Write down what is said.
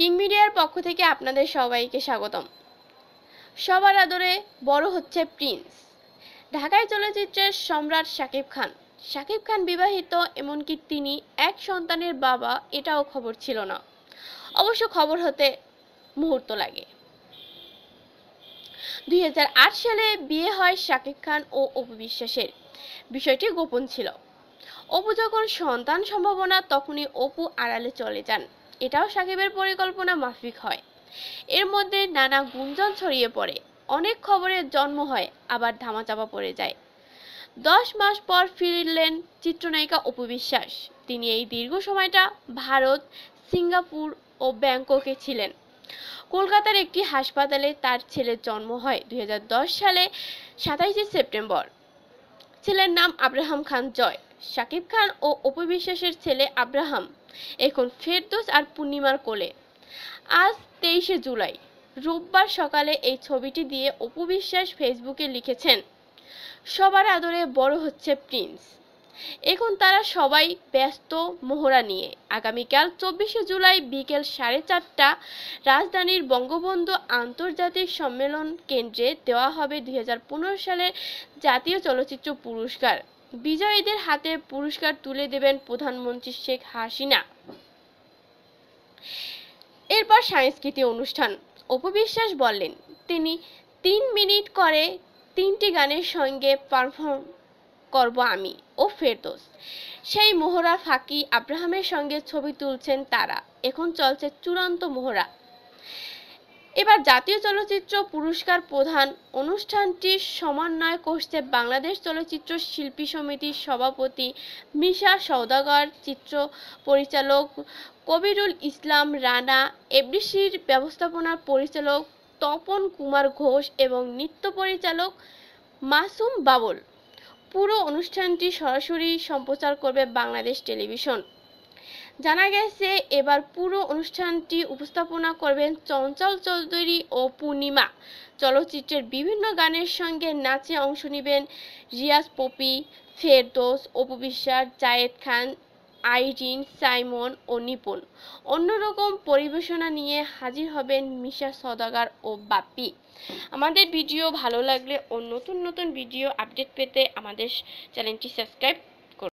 King মিডিয়ার পক্ষ থেকে আপনাদের সবাইকে স্বাগতম। সবার আদরে বড় হচ্ছে প্রিন্স। ঢাকায় চলচ্চিত্রের সম্রাট শাকিব খান। শাকিব খান বিবাহিত, এমনকি তিনি এক সন্তানের বাবা, এটাও খবর ছিল না। অবশ্য খবর হতে মুহূর্ত লাগে। 2008 সালে বিয়ে হয় শাকিব খান ও অপু বিশ্বাসের। বিষয়টি গোপন ছিল। অপু যখন সন্তান সম্ভাবনা, তখনই অপু আড়ালে চলে যান। এটাও শাকিবের পরিকল্পনা মাফিক হয়। এর মধ্যে নানা গুঞ্জন ছড়িয়ে পড়ে, অনেক খবরের জন্ম হয়, আবার ধামাচাপা পড়ে যায়। 10 মাস পর ফিরলেন চিত্রনায়িকা অপু বিশ্বাস। তিনি এই দীর্ঘ সময়টা ভারত, সিঙ্গাপুর ও ব্যাংককে ছিলেন। কলকাতার একটি হাসপাতালে তার ছেলের জন্ম হয় 2010 সালে 27 সেপ্টেম্বর। ছেলের নাম আব্রাহাম খান জয়। শাকিব খান ও অপু বিশ্বাসের ছেলে আব্রাহাম এখন ফেরদৌস আর পূর্ণিমার কোলে। আজ 23 জুলাই, রোববার সকালে এই ছবিটি দিয়ে অপু বিশ্বাস ফেসবুকে লিখেছেন, সবার আদরে বড় হচ্ছে প্রিন্স। এখন তারা সবাই ব্যস্ত মহড়া নিয়ে। আগামীকাল 24 জুলাই বিকেল 4:30 রাজধানীর বঙ্গবন্ধু আন্তর্জাতিক সম্মেলন কেন্দ্রে দেওয়া হবে 2015 সালের জাতীয় চলচ্চিত্র পুরস্কার। বিজয়ীদের হাতে পুরস্কার তুলে দেবেন প্রধানমন্ত্রী শেখ হাসিনা। এরপর সাংস্কৃতিক অনুষ্ঠান। অপু বিশ্বাস বললেন, তিনি 3 মিনিট করে 3টি গানের সঙ্গে পারফর্ম করব আমি ও ফেরদৌস। সেই মহড়া ফাঁকি আব্রাহামের সঙ্গে ছবি তুলছেন তারা। এখন চলছে চূড়ান্ত মহড়া। এবার জাতীয় চলচ্চিত্র পুরস্কার প্রধান অনুষ্ঠানটি সমন্বয় করছে বাংলাদেশ চলচ্চিত্র শিল্পী সমিতির সভাপতি মিশা সওদাগর, চিত্র পরিচালক কবিরুল ইসলাম রানা, এফডিসির ব্যবস্থাপনা পরিচালক তপন কুমার ঘোষ এবং নৃত্য পরিচালক মাসুম বাবুল। পুরো অনুষ্ঠানটি সরাসরি সম্প্রচার করবে বাংলাদেশ টেলিভিশন। জানা গেছে, এবার পুরো অনুষ্ঠানটি উপস্থাপনা করবেন চঞ্চল চৌধুরী ও পূর্ণিমা। চলচ্চিত্রের বিভিন্ন গানের সঙ্গে নাচে অংশ নেবেন রিয়াজ পপি, ফেরদৌস, অপু বিশ্বাস, জায়েদ খান, আইরিন, সাইমন ও নিপুণ। অন্যরকম পরিবেশনা নিয়ে হাজির হবেন মিশা সওদাগর ও বাপ্পি। আমাদের ভিডিও ভালো লাগলে ও নতুন নতুন ভিডিও আপডেট পেতে আমাদের চ্যানেলটি সাবস্ক্রাইব